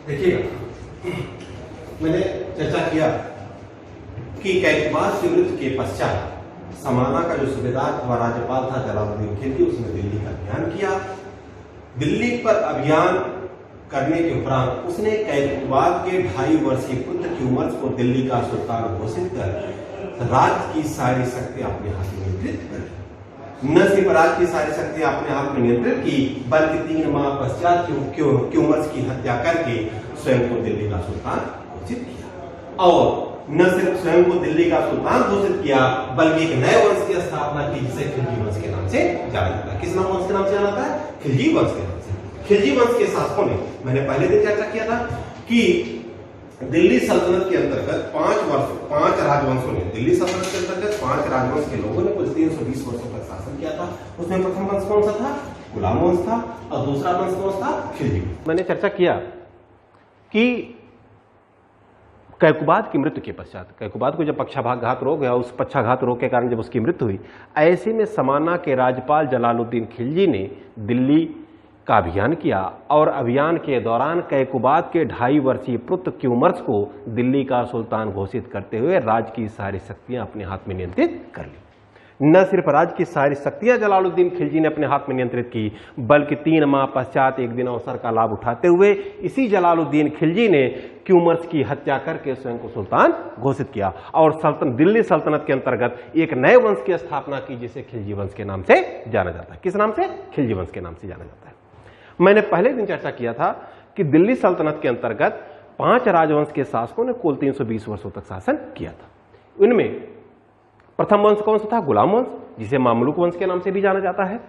देखिएगा, मैंने चर्चा किया कि कैकबाज की मृत्यु के पश्चात समाना का जो सूबेदार व राज्यपाल था जलालुद्दीन खिलजी, उसने दिल्ली का अभियान किया। दिल्ली पर अभियान करने के उपरांत उसने कैकबाज के 2.5 वर्षीय पुत्र की उम्र को दिल्ली का सुल्तान घोषित कर राज्य की सारी शक्तियां अपने हाथ में नियंत्रित कर ली। न सिर्फ राज्य की सारी शक्तियां अपने हाथ में नियंत्रित की, बल्कि 3 माह पश्चात क्यूमर्स की हत्या करके स्वयं को दिल्ली का सुल्तान घोषित किया। और न सिर्फ स्वयं को दिल्ली का सुल्तान घोषित किया, बल्कि एक नए वंश की स्थापना की, जिसे खिलजी वंश के नाम से जाना जाता है। किस नाम वंश के नाम से जाना जाता है? खिलजी वंश के नाम से। खिलजी वंश के शासकों ने, मैंने पहले दिन चर्चा किया था कि दिल्ली सल्तनत के अंतर्गत 5 राजवंशों ने, दिल्ली सल्तनत के अंतर्गत 5 राजवंश के लोगों ने कुल 320 वर्षों तक शासन किया था। उसमें प्रथम वंश कौन सा था? गुलाम वंश था। और दूसरा वंश कौन था? खिलजी। मैंने चर्चा किया कि कैकबाद की मृत्यु के पश्चात, कैकबाद को जब पक्षाघात रोग या उस पक्षाघात रोग के कारण जब उसकी मृत्यु हुई, ऐसे में समाना के राज्यपाल जलालुद्दीन खिलजी ने दिल्ली का अभियान किया और अभियान के दौरान कैकबाद के 2.5 वर्षीय पुत्र क्यूमर्स को दिल्ली का सुल्तान घोषित करते हुए राज्य की सारी शक्तियां अपने हाथ में नियंत्रित कर ली। न सिर्फ राज्य की सारी शक्तियां जलालुद्दीन खिलजी ने अपने हाथ में नियंत्रित की, बल्कि 3 माह पश्चात एक दिन अवसर का लाभ उठाते हुए इसी जलालुद्दीन खिलजी ने क्यूमर्स की हत्या करके स्वयं को सुल्तान घोषित किया और दिल्ली सल्तनत के अंतर्गत एक नए वंश की स्थापना की, जिसे खिलजी वंश के नाम से जाना जाता है। किस नाम से? खिलजी वंश के नाम से जाना जाता है। मैंने पहले दिन चर्चा किया था कि दिल्ली सल्तनत के अंतर्गत 5 राजवंश के शासकों ने कुल 320 वर्षों तक शासन किया था। इनमें प्रथम वंश कौन सा था? गुलाम वंश, जिसे मामलुक वंश के नाम से भी जाना जाता है।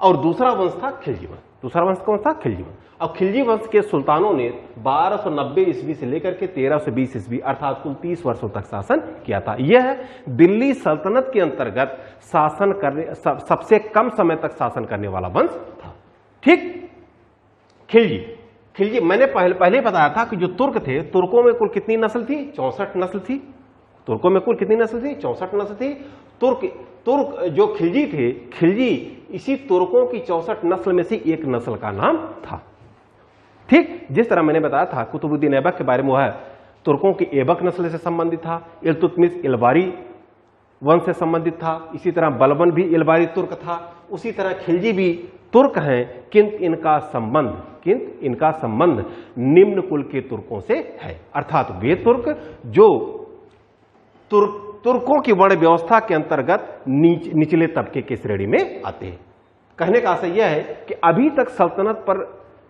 और दूसरा वंश था खिलजी वंश। दूसरा वंश कौन था? खिलजी वंश। अब खिलजी वंश के सुल्तानों ने 1290 ईस्वी से लेकर के 1320 ईस्वी अर्थात कुल 30 वर्षों तक शासन किया था। यह दिल्ली सल्तनत के अंतर्गत शासन करने सबसे कम समय तक शासन करने वाला वंश था। ठीक, खिलजी मैंने पहले बताया था कि जो तुर्क थे, तुर्कों में कुल कितनी नस्ल थी? 64 नस्ल थी। तुर्कों में कुल कितनी नस्ल थी? 64 नस्ल थी। तुर्क जो खिलजी थे, खिलजी इसी तुर्कों की 64 नस्ल में से एक नस्ल का नाम था। ठीक, जिस तरह मैंने बताया था कुतुबुद्दीन ऐबक के बारे में, वह तुर्कों की ऐबक नस्ल से संबंधित था। इल्तुतमिश इलबारी वंश से संबंधित था। इसी तरह बलबन भी इलबारी तुर्क था। उसी तरह खिलजी भी तुर्क हैं, किंतु इनका संबंध निम्न कुल के तुर्कों से है, अर्थात वे तुर्क जो तुर्कों की वर्ण व्यवस्था के अंतर्गत निचले तबके की श्रेणी में आते हैं। कहने का आशय यह है कि अभी तक सल्तनत पर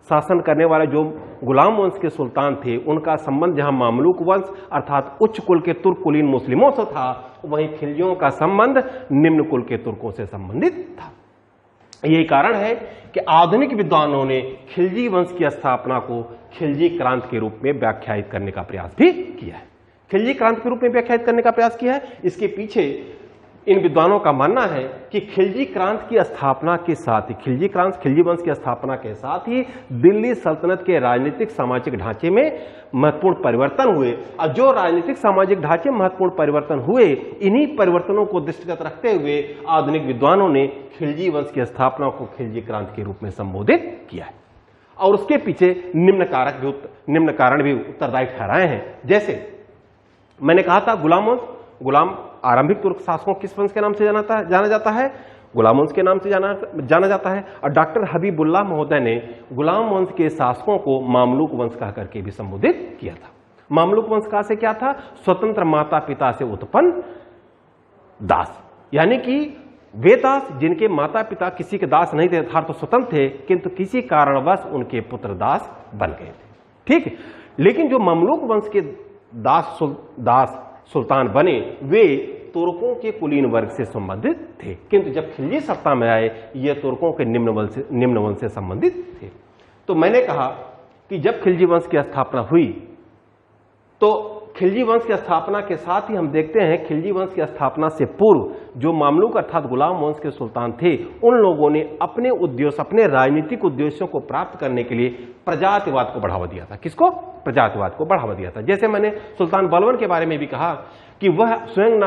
शासन करने वाले जो गुलाम वंश के सुल्तान थे, उनका संबंध जहां मामलुक वंश अर्थात उच्च कुल के तुर्क कुलीन मुस्लिमों से था, वहीं खिलजियों का संबंध निम्न कुल के तुर्कों से संबंधित था। यही कारण है कि आधुनिक विद्वानों ने खिलजी वंश की स्थापना को खिलजी क्रांति के रूप में व्याख्यायित करने का प्रयास भी किया है। खिलजी क्रांति के रूप में व्याख्यायित करने का प्रयास किया है। इसके पीछे इन विद्वानों का मानना है कि खिलजी क्रांति की स्थापना के साथ ही, खिलजी वंश की स्थापना के साथ ही दिल्ली सल्तनत के राजनीतिक सामाजिक ढांचे में महत्वपूर्ण परिवर्तन हुए। और जो राजनीतिक सामाजिक ढांचे में महत्वपूर्ण परिवर्तन हुए, इन्हीं परिवर्तनों को दृष्टिगत रखते हुए आधुनिक विद्वानों ने खिलजी वंश की स्थापना को खिलजी क्रांति के रूप में संबोधित किया है। और उसके पीछे निम्न कारण भी उत्तरदायी ठहराए हैं। जैसे मैंने कहा था, गुलाम आरंभिक तुर्क शासकों किस वंश के नाम से जाना जाता है? गुलाम वंश के नाम से जाना जाता है। और डॉक्टर हबीबुल्लाह महोदय ने गुलाम वंश के शासकों को मामलुक वंश कह करके भी संबोधित किया था। मामलुक वंश का से क्या था? स्वतंत्र माता पिता से उत्पन्न दास, यानी कि वे दास जिनके माता पिता किसी के दास नहीं थे, अर्थात तो स्वतंत्र थे, किंतु किसी कारणवश उनके पुत्र दास बन गए थे। ठीक, लेकिन जो मामलुक वंश के दास सुल्तान बने, वे तुर्कों के कुलीन वर्ग से संबंधित थे, किंतु जब खिलजी सत्ता में आए, ये तुर्कों के निम्न वंश से संबंधित थे। तो मैंने कहा कि जब खिलजी वंश की स्थापना हुई, तो खिलजी वंश की स्थापना के साथ ही हम देखते हैं खिलजी वंश की स्थापना से पूर्व जो मामलुक अर्थात गुलाम वंश के सुल्तान थे, उन लोगों ने अपने राजनीतिक उद्देश्यों को प्राप्त करने के लिए प्रजातिवाद को बढ़ावा दिया था। किसको? प्रजातिवाद को बढ़ावा दिया था। जैसे मैंने सुल्तान बलबन के बारे में भी कहा कि वह स्वयं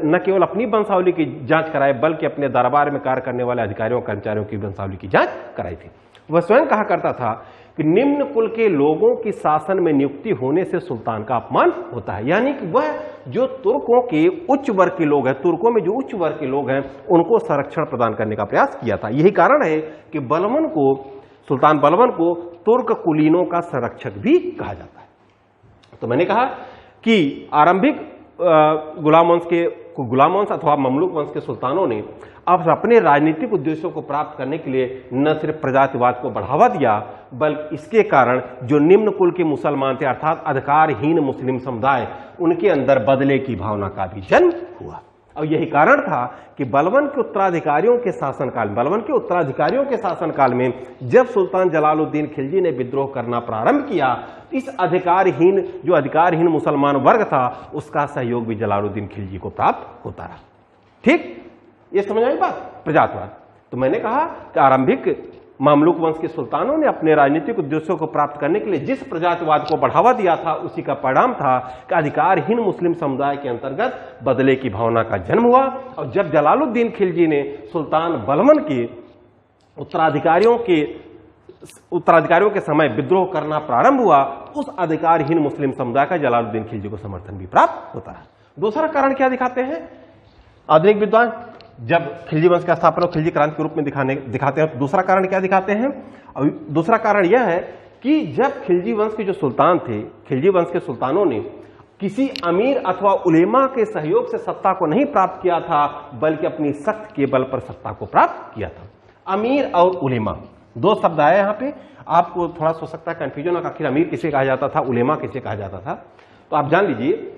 न केवल अपनी वंशावली की जांच कराए, बल्कि अपने दरबार में कार्य करने वाले अधिकारियों कर्मचारियों की वंशावली की जांच कराई थी। वह स्वयं कहा करता था कि निम्न कुल के लोगों की शासन में नियुक्ति होने से सुल्तान का अपमान होता है। यानी कि वह जो तुर्कों के उच्च वर्ग के लोग हैं, तुर्कों में जो उच्च वर्ग के लोग हैं, उनको संरक्षण प्रदान करने का प्रयास किया था। यही कारण है कि बलबन को, सुल्तान बलबन को तुर्क कुलीनों का संरक्षक भी कहा जाता है। तो मैंने कहा कि आरंभिक गुलाम वंश अथवा ममलूक वंश के सुल्तानों ने अब अपने राजनीतिक उद्देश्यों को प्राप्त करने के लिए न सिर्फ प्रजातिवाद को बढ़ावा दिया, बल्कि इसके कारण जो निम्न कुल के मुसलमान थे, अर्थात अधिकारहीन मुस्लिम समुदाय, उनके अंदर बदले की भावना का भी जन्म हुआ। और यही कारण था कि बलबन के उत्तराधिकारियों के शासनकाल में जब सुल्तान जलालुद्दीन खिलजी ने विद्रोह करना प्रारंभ किया, इस अधिकारहीन मुसलमान वर्ग था, उसका सहयोग भी जलालुद्दीन खिलजी को प्राप्त होता रहा। ठीक, ये समझ आई बात, प्रजातवाद। तो मैंने कहा कि आरंभिक मामलुक वंश के सुल्तानों ने अपने राजनीतिक उद्देश्यों को प्राप्त करने के लिए जिस प्रजातिवाद को बढ़ावा दिया था, उसी का परिणाम था कि अधिकारहीन मुस्लिम समुदाय के अंतर्गत बदले की भावना का जन्म हुआ। और जब जलालुद्दीन खिलजी ने सुल्तान बलबन के उत्तराधिकारियों के समय विद्रोह करना प्रारंभ हुआ, उस अधिकारहीन मुस्लिम समुदाय का जलालुद्दीन खिलजी को समर्थन भी प्राप्त होता रहा। दूसरा कारण क्या दिखाते हैं आधुनिक विद्वान? जब खिलजी वंश का स्थापना खिलजी क्रांति के रूप में दिखाते हैं, तो दूसरा कारण क्या दिखाते हैं? और दूसरा कारण यह है कि जब खिलजी वंश के जो सुल्तान थे, खिलजी वंश के सुल्तानों ने किसी अमीर अथवा उलेमा के सहयोग से सत्ता को नहीं प्राप्त किया था, बल्कि अपनी सख्त के बल पर सत्ता को प्राप्त किया था। अमीर और उलेमा दो शब्द आए यहाँ पे, आपको थोड़ा सोच सकता है कंफ्यूजन हो, आखिर अमीर किसे कहा जाता था, उलेमा किसे कहा जाता था। तो आप जान लीजिए,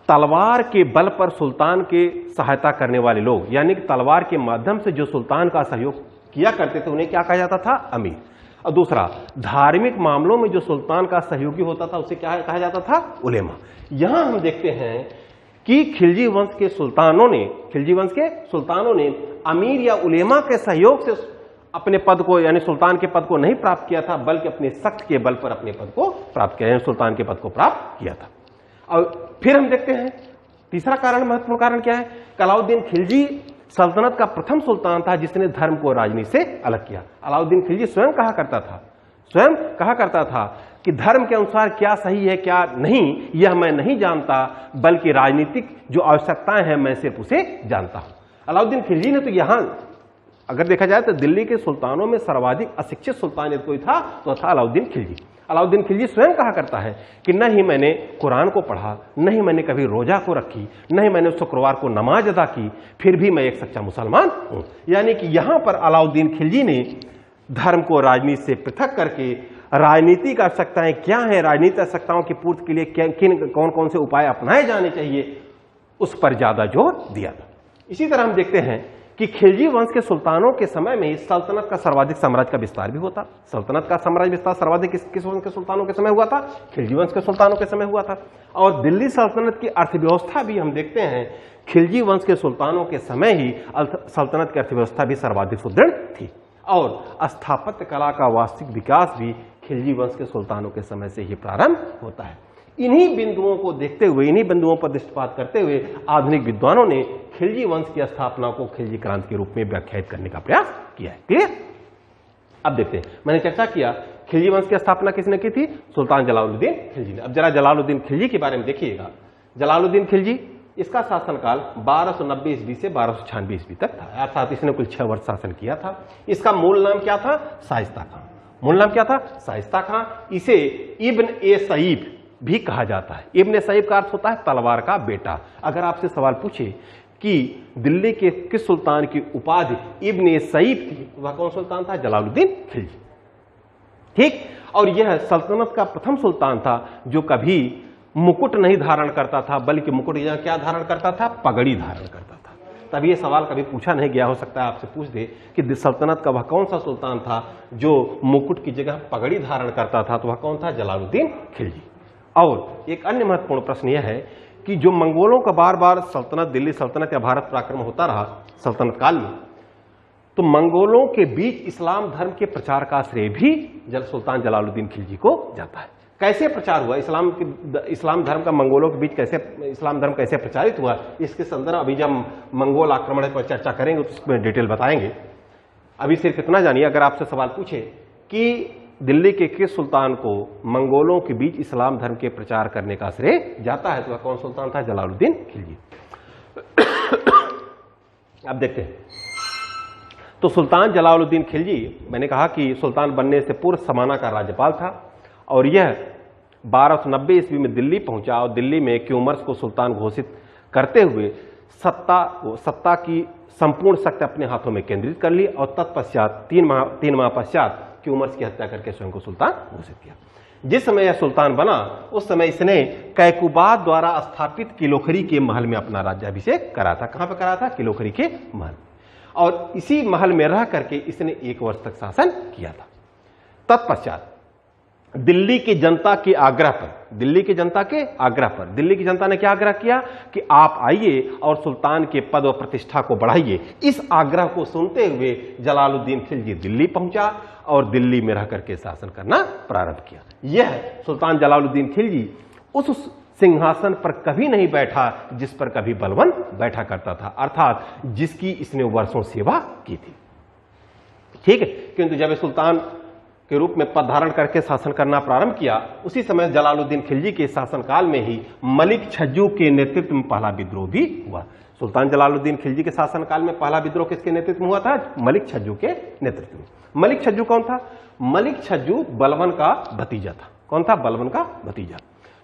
तलवार के बल पर सुल्तान के सहायता करने वाले लोग, यानी कि तलवार के माध्यम से जो सुल्तान का सहयोग किया करते थे, उन्हें क्या कहा जाता था? अमीर। और दूसरा, धार्मिक मामलों में जो सुल्तान का सहयोगी होता था, उसे क्या कहा जाता था? उलेमा। यहां हम देखते हैं कि खिलजी वंश के सुल्तानों ने अमीर या उलेमा के सहयोग से अपने पद को, यानी सुल्तान के पद को नहीं प्राप्त किया था, बल्कि अपने सख्त के बल पर अपने पद को प्राप्त किया, यानी सुल्तान के पद को प्राप्त किया था। और फिर हम देखते हैं तीसरा कारण, महत्वपूर्ण कारण क्या है? अलाउद्दीन खिलजी सल्तनत का प्रथम सुल्तान था जिसने धर्म को राजनीति से अलग किया। अलाउद्दीन खिलजी स्वयं कहा करता था कि धर्म के अनुसार क्या सही है क्या नहीं, यह मैं नहीं जानता, बल्कि राजनीतिक जो आवश्यकताएं हैं मैं सिर्फ उसे जानता हूं। अलाउद्दीन खिलजी ने तो यहां अगर देखा जाए तो दिल्ली के सुल्तानों में सर्वाधिक अशिक्षित सुल्तान यदि कोई था तो था अलाउद्दीन खिलजी। अलाउद्दीन खिलजी स्वयं कहा करता है कि न ही मैंने कुरान को पढ़ा, न ही मैंने कभी रोजा को रखी, न ही मैंने शुक्रवार को नमाज अदा की, फिर भी मैं एक सच्चा मुसलमान हूं। यानी कि यहां पर अलाउद्दीन खिलजी ने धर्म को राजनीति से पृथक करके राजनीतिक आवश्यकताएं क्या है, राजनीतिक आवश्यकताओं की पूर्ति के लिए कौन कौन से उपाय अपनाए जाने चाहिए, उस पर ज्यादा जोर दिया था। इसी तरह हम देखते हैं कि खिलजी वंश के सुल्तानों के समय में सल्तनत का सर्वाधिक साम्राज्य का विस्तार भी होता। सल्तनत का साम्राज्य विस्तार सर्वाधिक किस वंश के सुल्तानों के समय हुआ था? खिलजी वंश के सुल्तानों के समय हुआ था। और दिल्ली सल्तनत की अर्थव्यवस्था भी हम देखते हैं खिलजी वंश के सुल्तानों के समय ही सल्तनत की अर्थव्यवस्था भी सर्वाधिक सुदृढ़ थी। और स्थापत्य कला का वास्तविक विकास भी खिलजी वंश के सुल्तानों के समय से ही प्रारंभ होता है। इन्हीं बिंदुओं को देखते हुए, इन्हीं बिंदुओं पर दृष्टिपात करते हुए आधुनिक विद्वानों ने खिलजी वंश की स्थापना को खिलजी क्रांति के रूप में व्याख्यायित करने का प्रयास किया है। क्लियर? अब देखते हैं, मैंने चर्चा किया खिलजी वंश की स्थापना किसने की थी? सुल्तान जलालुद्दीन खिलजी ने। अब जरा जलालुद्दीन खिलजी के बारे में देखिएगा। जलालुद्दीन खिलजी, इसका शासनकाल 1290 ईस्वी से 1296 ईस्वी तक था, अर्थात इसने कुल 6 वर्ष शासन किया था। इसका मूल नाम क्या था? शाइस्ता खां। मूल नाम क्या था? शाइस्ता खां। इसे इब्न ए सईफ भी कहा जाता है। इब्न सईफ का अर्थ होता है तलवार का बेटा। अगर आपसे सवाल पूछे कि दिल्ली के किस सुल्तान की उपाधि इब्न सईफ थी, वह कौन सुल्तान था? जलालुद्दीन खिलजी। ठीक। और यह सल्तनत का प्रथम सुल्तान था जो कभी मुकुट नहीं धारण करता था, बल्कि मुकुट यहां क्या धारण करता था? पगड़ी धारण करता था। तब यह सवाल कभी पूछा नहीं गया, हो सकता है आपसे पूछ दे कि सल्तनत का वह कौन सा सुल्तान था जो मुकुट की जगह पगड़ी धारण करता था, तो वह कौन था? जलालुद्दीन खिलजी। और एक अन्य महत्वपूर्ण प्रश्न यह है कि जो मंगोलों का बार बार सल्तनत, दिल्ली सल्तनत या भारत पर आक्रमण होता रहा सल्तनत काल में, तो मंगोलों के बीच इस्लाम धर्म के प्रचार का श्रेय भी सुल्तान जलालुद्दीन खिलजी को जाता है। कैसे प्रचार हुआ इस्लाम धर्म का मंगोलों के बीच, कैसे इस्लाम धर्म कैसे प्रचारित हुआ, इसके संदर्भ अभी जब मंगोल आक्रमण पर चर्चा करेंगे तो उसमें डिटेल बताएंगे। अभी सिर्फ इतना जानिए, अगर आपसे सवाल पूछे कि दिल्ली के किस सुल्तान को मंगोलों के बीच इस्लाम धर्म के प्रचार करने का श्रेय जाता है? तो वह कौन सुल्तान था? जलालुद्दीन खिलजी। अब देखते हैं, तो सुल्तान जलालुद्दीन खिलजी, मैंने कहा कि सुल्तान बनने से पूर्व समाना का राज्यपाल था और यह 1290 ईस्वी में दिल्ली पहुंचा और दिल्ली में क्यूमर्स को सुल्तान घोषित करते हुए सत्ता की संपूर्ण शक्ति अपने हाथों में केंद्रित कर ली और तत्पश्चात तीन माह पश्चात क्यूमर्स की हत्या करके स्वयं को सुल्तान घोषित किया। जिस समय यह सुल्तान बना उस समय इसने कैकुबाद द्वारा स्थापित किलोखरी के महल में अपना राज्याभिषेक करा था। कहां पर करा था? किलोखरी के महल। और इसी महल में रह करके इसने 1 वर्ष तक शासन किया था। तत्पश्चात दिल्ली की जनता के आग्रह पर दिल्ली की जनता ने क्या आग्रह किया कि आप आइए और सुल्तान के पद और प्रतिष्ठा को बढ़ाइए। इस आग्रह को सुनते हुए जलालुद्दीन खिलजी दिल्ली पहुंचा और दिल्ली में रह करके शासन करना प्रारंभ किया। यह सुल्तान जलालुद्दीन खिलजी उस सिंहासन पर कभी नहीं बैठा जिस पर कभी बलबन बैठा करता था, अर्थात जिसकी इसने वर्षों सेवा की थी। ठीक है, किंतु जब सुल्तान के रूप में पद धारण करके शासन करना प्रारंभ किया उसी समय जलालुद्दीन खिलजी के शासनकाल में ही मलिक छज्जू के नेतृत्व में पहला विद्रोह भी हुआ। सुल्तान जलालुद्दीन खिलजी के शासनकाल में पहला विद्रोह किसके नेतृत्व में हुआ था? मलिक छज्जू के नेतृत्व में। मलिक छज्जू कौन था? मलिक छज्जू बलबन का भतीजा था। कौन था? बलबन का भतीजा।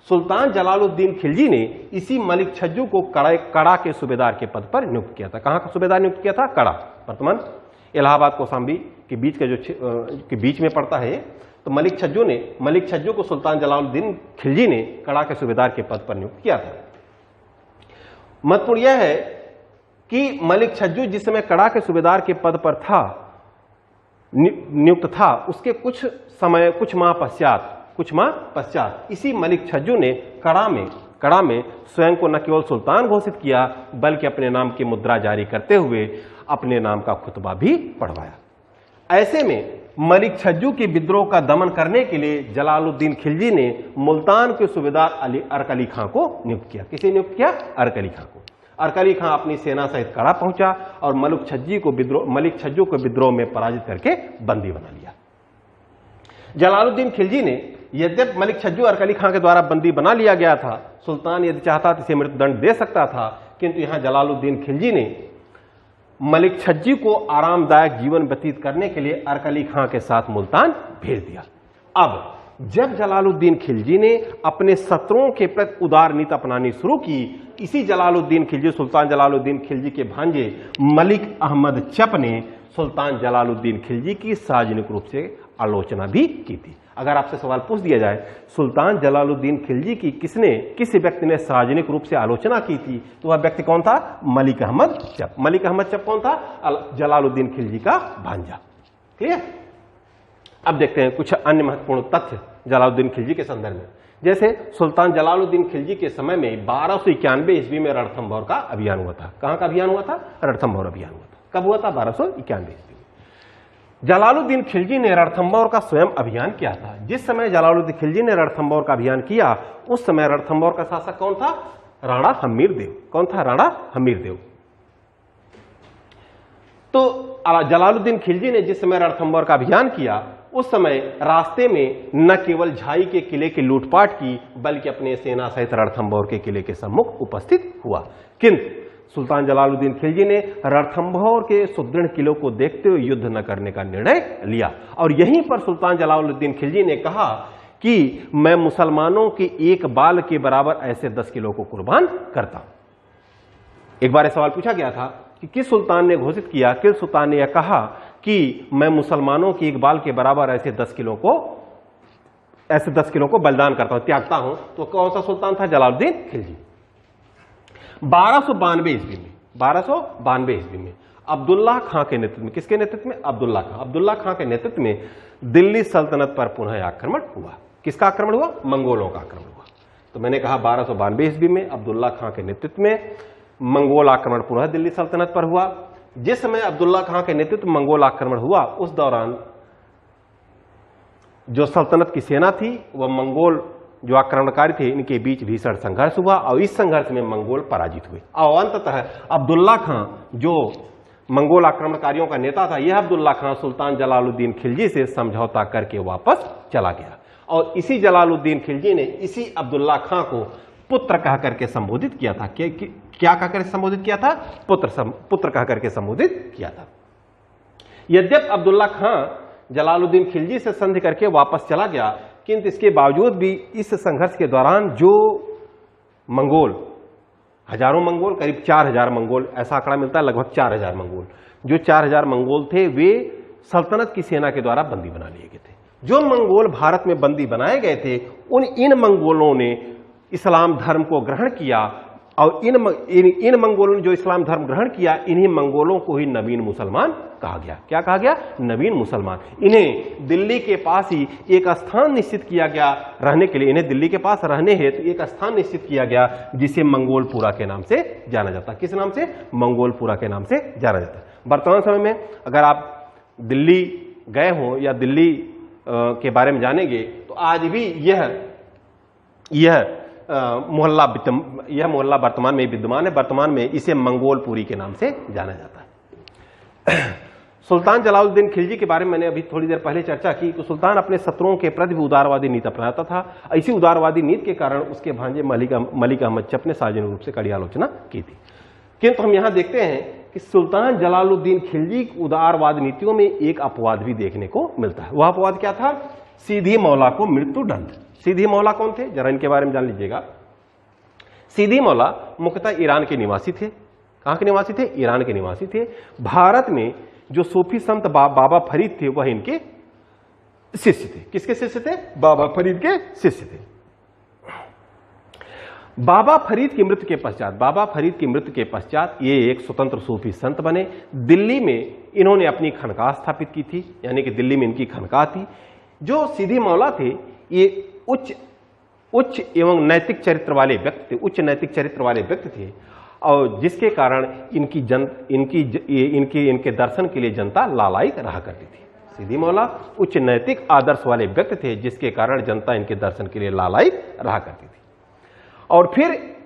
सुल्तान जलालुद्दीन खिलजी ने इसी मलिक छज्जू को कड़ा के सूबेदार के पद पर नियुक्त किया था। कहां का सूबेदार नियुक्त किया था? कड़ा, वर्तमान इलाहाबाद कौशाम्बी के बीच का के बीच में पड़ता है। तो मलिक छज्जू को सुल्तान जलालुद्दीन खिलजी ने कड़ा के सूबेदार के पद पर नियुक्त किया था। महत्वपूर्ण यह है कि मलिक छज्जू जिस समय कड़ा के सूबेदार के पद पर था, नियुक्त था, उसके कुछ माह पश्चात इसी मलिक छज्जू ने कड़ा में स्वयं को न केवल सुल्तान घोषित किया बल्कि अपने नाम की मुद्रा जारी करते हुए अपने नाम का खुतबा भी पढ़वाया। ऐसे में मलिक छज्जू के विद्रोह का दमन करने के लिए जलालुद्दीन खिलजी ने मुल्तान के सूबेदार अर्क अली खां को नियुक्त किया। किसे नियुक्त किया? अर्क अली खां को। अर्क अली खां अपनी सेना सहित कड़ा पहुंचा और मलिक छज्जू को विद्रोह में पराजित करके बंदी बना लिया। जलालुद्दीन खिलजी ने, यद्यप मलिक छज्जू अर्क अली खां के द्वारा बंदी बना लिया गया था, सुल्तान यदि चाहता तो इसे मृत्युदंड दे सकता था, किंतु यहां जलालुद्दीन खिलजी ने मलिक छज्जू को आरामदायक जीवन व्यतीत करने के लिए अर्क अली खां के साथ मुल्तान भेज दिया। अब जब जलालुद्दीन खिलजी ने अपने शत्रुओं के प्रति उदार नीति अपनानी शुरू की, इसी सुल्तान जलालुद्दीन खिलजी के भांजे मलिक अहमद चप ने सुल्तान जलालुद्दीन खिलजी की सार्वजनिक रूप से आलोचना भी की थी। अगर आपसे सवाल पूछ दिया जाए सुल्तान जलालुद्दीन खिलजी की किस व्यक्ति ने सार्वजनिक रूप से आलोचना की थी, तो वह व्यक्ति कौन था? मलिक अहमद चप। मलिक अहमद चप कौन था? जलालुद्दीन खिलजी का भांजा। क्लियर? अब देखते हैं कुछ अन्य महत्वपूर्ण तथ्य जलालुद्दीन खिलजी के संदर्भ में। जैसे सुल्तान जलालुद्दीन खिलजी के समय में 1291 ईस्वी में रणथंभौर का अभियान हुआ था। कहां का अभियान हुआ था? रणथंभौर अभियान हुआ था। कब हुआ था? 1291 ईस्वी। जलालुद्दीन खिलजी ने रणथंभौर का स्वयं अभियान किया था। जिस समय जलालुद्दीन खिलजी ने रणथंभौर का अभियान किया उस समय रणथंभौर का शासक कौन था? राणा हमीर देव। कौन था? राणा हमीर देव। तो जलालुद्दीन खिलजी ने जिस समय रणथंभौर का अभियान किया उस समय रास्ते में न केवल झाई के किले की लूटपाट की बल्कि अपने सेना सहित रणथंभौर के किले के सम्मुख उपस्थित हुआ। किंतु सुल्तान जलालुद्दीन खिलजी ने रणथंभौर के सुदृढ़ किलों को देखते हुए युद्ध न करने का निर्णय लिया और यहीं पर सुल्तान जलालुद्दीन खिलजी ने कहा कि मैं मुसलमानों के एक बाल के बराबर ऐसे 10 किलो को कुर्बान करता हूं। एक बार सवाल पूछा गया था कि किस सुल्तान ने घोषित किया, किस सुल्तान ने यह कहा कि मैं मुसलमानों के एक बाल के बराबर ऐसे 10 किलो को बलिदान करता हूं, त्यागता हूं, तो कौन सा सुल्तान था? जलालुद्दीन खिलजी। 1292 ईस्वी में अब्दुल्ला खां के नेतृत्व में, किसके नेतृत्व में? अब्दुल्ला खां के नेतृत्व में दिल्ली सल्तनत पर पुनः आक्रमण हुआ। किसका आक्रमण हुआ? मंगोलों का आक्रमण हुआ। तो मैंने कहा 1292 ईस्वी में अब्दुल्ला खां के नेतृत्व में मंगोल आक्रमण पुनः दिल्ली सल्तनत पर हुआ। जिस समय अब्दुल्ला खां के नेतृत्व में मंगोल आक्रमण हुआ उस दौरान जो सल्तनत की सेना थी वह मंगोल जो आक्रमणकारी थे इनके बीच भीषण संघर्ष हुआ और इस संघर्ष में मंगोल पराजित हुए और अंततः अब्दुल्ला खां जो मंगोल आक्रमणकारियों का नेता था, यह अब्दुल्ला खान सुल्तान जलालुद्दीन खिलजी से समझौता करके वापस चला गया। और इसी जलालुद्दीन खिलजी ने इसी अब्दुल्ला खान को पुत्र कह करके संबोधित किया था। क्या कह करके संबोधित किया था? पुत्र कह करके संबोधित किया था। यद्यप अब्दुल्ला खान जलालुद्दीन खिलजी से संधि करके वापस चला गया, किंतु इसके बावजूद भी इस संघर्ष के दौरान जो मंगोल, हजारों मंगोल, करीब 4000 मंगोल, ऐसा आंकड़ा मिलता है, लगभग 4000 मंगोल, जो 4000 मंगोल थे वे सल्तनत की सेना के द्वारा बंदी बना लिए गए थे। जो मंगोल भारत में बंदी बनाए गए थे, इन मंगोलों ने इस्लाम धर्म को ग्रहण किया, और इन मंगोलों ने जो इस्लाम धर्म ग्रहण किया, इन्हीं मंगोलों को ही नवीन मुसलमान कहा गया। क्या कहा गया? नवीन मुसलमान। इन्हें दिल्ली के पास ही एक स्थान निश्चित किया गया रहने के लिए, इन्हें दिल्ली के पास रहने हेतु एक स्थान निश्चित किया गया जिसे मंगोलपुरा के नाम से जाना जाता। किस नाम से? मंगोलपुरा के नाम से जाना जाता। वर्तमान समय में अगर आप दिल्ली गए हो या दिल्ली के बारे में जानेंगे तो आज भी यह मोहल्ला वर्तमान में विद्यमान है। वर्तमान में इसे मंगोलपुरी के नाम से जाना जाता है। सुल्तान जलालुद्दीन खिलजी के बारे में मैंने अभी थोड़ी देर पहले चर्चा की कि सुल्तान अपने शत्रुओं के प्रति उदारवादी नीति अपनाता था। इसी उदारवादी नीति के कारण उसके भांजे मलिक अहमद चप ने सार्वजनिक रूप से कड़ी आलोचना की थी। किंतु हम यहां देखते हैं कि सुल्तान जलालुद्दीन खिलजी की उदारवाद नीतियों में एक अपवाद भी देखने को मिलता है। वह अपवाद क्या था? सीधी मौला को मृत्युदंड। सीधी मौला कौन थे? जरा इनके बारे में जान लीजिएगा। सीधी मौला मुख्यतः ईरान के निवासी थे। कहां के निवासी थे? ईरान के निवासी थे। भारत में जो सूफी संत बाबा फरीद थे वह इनके शिष्य थे। किसके शिष्य थे? बाबा फरीद के शिष्य थे। बाबा फरीद की मृत्यु के पश्चात ये एक स्वतंत्र सूफी संत बने। दिल्ली में इन्होंने अपनी खनकाह स्थापित की थी, यानी कि दिल्ली में इनकी खनकाह थी। जो सीधी मौला थे ये उच्च एवं नैतिक चरित्र वाले व्यक्ति थे, उच्च नैतिक चरित्र वाले व्यक्ति थे, और जिसके कारण इनके दर्शन के लिए जनता लालायित रहा करती थी। सीधी मौला उच्च नैतिक आदर्श वाले व्यक्ति थे, जिसके कारण जनता इनके दर्शन के लिए लालायित रहा करती थी। और फिर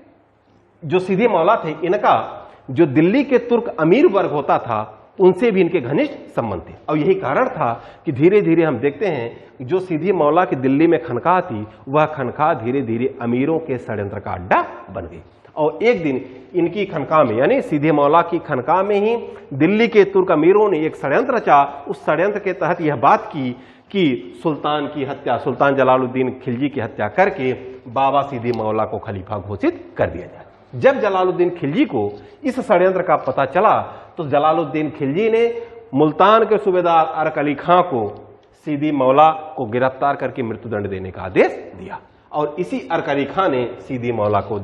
जो सीधी मौला थे, इनका जो दिल्ली के तुर्क अमीर वर्ग होता था उनसे भी इनके घनिष्ठ संबंध थे। और यही कारण था कि धीरे धीरे हम देखते हैं जो सीधी मौला की दिल्ली में खनकाह थी, वह खनकाह धीरे धीरे अमीरों के षड्यंत्र का अड्डा बन गई। और एक दिन इनकी खनकाह में, यानी सीधे मौला की खनकाह में ही दिल्ली के तुर्क अमीरों ने एक षड्यंत्र रचा। उस षड्यंत्र के तहत यह बात की कि सुल्तान की हत्या, सुल्तान जलालुद्दीन खिलजी की हत्या करके बाबा सीधी मौला को खलीफा घोषित कर दिया जाए। जब जलालुद्दीन खिलजी को इस षड्यंत्र का पता चला तो जलालुद्दीन खिलजी ने मुल्तान के सूबेदार अर्क अली खां को सीधी मौला को गिरफ्तार करके मृत्युदंड देने का आदेश दिया। और इसी अर्क अली खां ने सीधी मौला को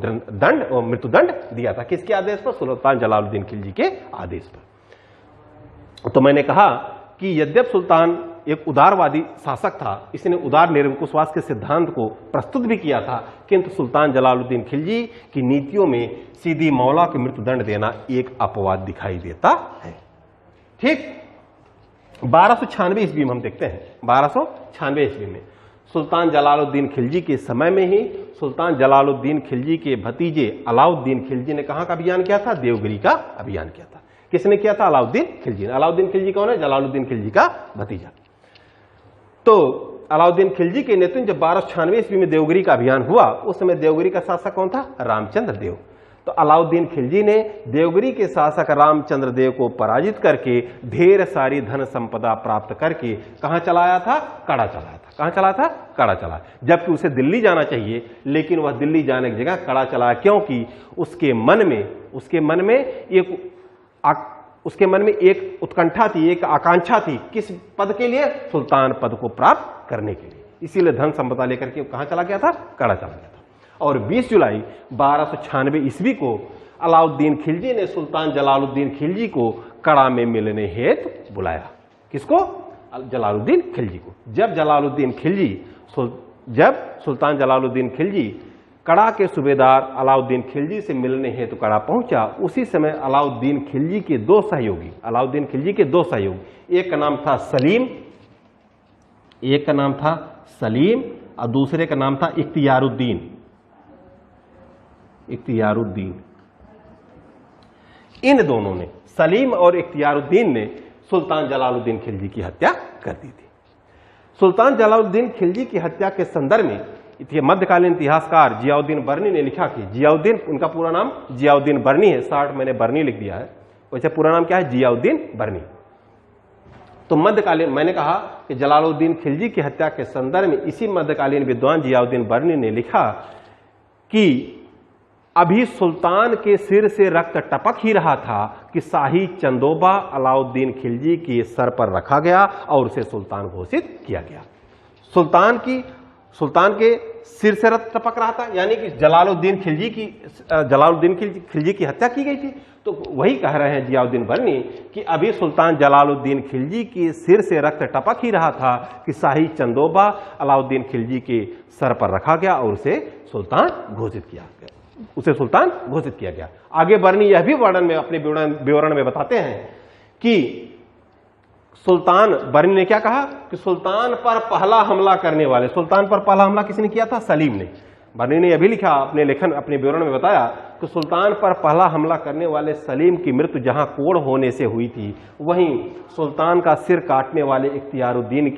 मृत्युदंड दिया था। किसके आदेश पर? सुल्तान जलालुद्दीन खिलजी के आदेश पर। तो मैंने कहा कि यद्यप सुल्तान एक उदारवादी शासक था, इसने उदार निरंकुशवाद के सिद्धांत को प्रस्तुत भी किया था, किंतु सुल्तान जलालुद्दीन खिलजी की नीतियों में सीधी मौला को मृत्युदंड देना एक अपवाद दिखाई देता है। ठीक 1296 ईस्वी में हम देखते हैं, 1296 ईस्वी में सुल्तान जलालुद्दीन खिलजी के समय में ही सुल्तान जलालुद्दीन खिलजी के भतीजे अलाउद्दीन खिलजी ने कहां का अभियान किया था? देवगिरी का अभियान किया था। किसने किया था? अलाउद्दीन खिलजी ने। अलाउद्दीन खिलजी कौन है? जलालुद्दीन खिलजी का भतीजा। तो अलाउद्दीन खिलजी के नेतृत्व जब 1296 ईस्वी में देवगिरी का अभियान हुआ, उस समय देवगिरी का शासक कौन था? रामचंद्र देव। तो अलाउद्दीन खिलजी ने देवगिरी के शासक रामचंद्र देव को पराजित करके ढेर सारी धन संपदा प्राप्त करके कहां चलाया था? कड़ा चलाया था। कहां चला था? कड़ा चला। जबकि उसे दिल्ली जाना चाहिए, लेकिन वह दिल्ली जाने की जगह कड़ा चलाया। क्योंकि उसके मन में एक उत्कंठा थी, एक आकांक्षा थी। किस पद के लिए? सुल्तान पद को प्राप्त करने के लिए। इसीलिए धन संपदा लेकर के कहां चला गया था? कड़ा चला गया था। और 20 जुलाई 1296 ईस्वी को अलाउद्दीन खिलजी ने सुल्तान जलालुद्दीन खिलजी को कड़ा में मिलने हेतु बुलाया। किसको? जलालुद्दीन खिलजी को। जब सुल्तान जलालुद्दीन खिलजी कड़ा के सूबेदार अलाउद्दीन खिलजी से मिलने हेतु कड़ा पहुंचा, उसी समय अलाउद्दीन खिलजी के दो सहयोगी, एक का नाम था सलीम, और दूसरे का नाम था इख्तियारुद्दीन। इन दोनों ने सलीम और इख्तियारुद्दीन ने सुल्तान जलालुद्दीन खिलजी की हत्या कर दी थी। सुल्तान जलालुद्दीन खिलजी की हत्या के संदर्भ में मध्यकालीन इतिहासकार जियाउद्दीन बर्नी ने लिखा कि जियाउद्दीन, उनका पूरा नाम जियाउद्दीन बर्नी है, शॉर्ट मैंने बर्नी लिख दिया है, वैसे पूरा नाम क्या है, जियाउद्दीन बर्नी। तो मध्यकालीन, मैंने कहा कि जलालुद्दीन खिलजी की हत्या के संदर्भ में इसी मध्यकालीन विद्वान जियाउद्दीन बर्नी ने लिखा कि अभी सुल्तान के सिर से रक्त टपक ही रहा था कि शाही चंदोबा अलाउद्दीन खिलजी के सर पर रखा गया और उसे सुल्तान घोषित किया गया। सुल्तान के सिर से रक्त टपक रहा था, यानी कि जलालुद्दीन खिलजी की हत्या की गई थी। तो वही कह रहे हैं जियाउद्दीन बर्नी कि अभी सुल्तान जलालुद्दीन खिलजी के सिर से रक्त टपक ही रहा था कि शाही चंदोबा अलाउद्दीन खिलजी के सर पर रखा गया और उसे सुल्तान घोषित किया गया। आगे बर्नी यह भी वर्णन में, अपने विवरण में बताते हैं कि सुल्तान, बर्नी ने क्या कहा कि सुल्तान पर पहला हमला करने वाले, सुल्तान पर पहला हमला किसने किया था, सलीम ने। बर्नी ने यह भी लिखा अपने लेखन, अपने विवरण में बताया कि सुल्तान पर पहला हमला करने वाले सलीम की मृत्यु जहां कोढ़ होने से हुई थी, वहीं सुल्तान का सिर काटने वाले इख्तियारुद्दीन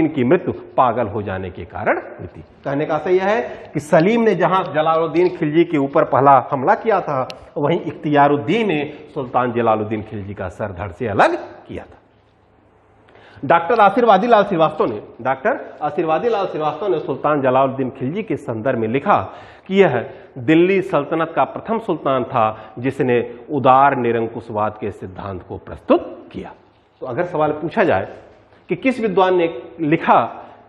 की मृत्यु पागल हो जाने के कारण हुई थी। कहने का सही है कि सलीम ने जहां जलालुद्दीन खिलजी के ऊपर पहला हमला किया था, वहीं इख्तियारुद्दीन ने सुल्तान जलालुद्दीन खिलजी का सर धड़ से अलग किया था। डॉक्टर आशीर्वादी लाल श्रीवास्तव ने सुल्तान जलालुद्दीन खिलजी के संदर्भ में लिखा कि यह दिल्ली सल्तनत का प्रथम सुल्तान था जिसने उदार निरंकुशवाद के सिद्धांत को प्रस्तुत किया। तो अगर सवाल पूछा जाए कि किस विद्वान ने लिखा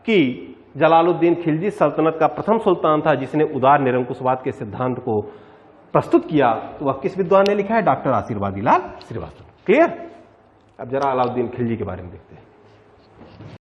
कि जलालुद्दीन खिलजी सल्तनत का प्रथम सुल्तान था जिसने उदार निरंकुशवाद के सिद्धांत को प्रस्तुत किया, तो वह किस विद्वान ने लिखा है, डॉक्टर आशीर्वादी लाल श्रीवास्तव। क्लियर? अब जरा अलाउद्दीन खिलजी के बारे में देखते हैं।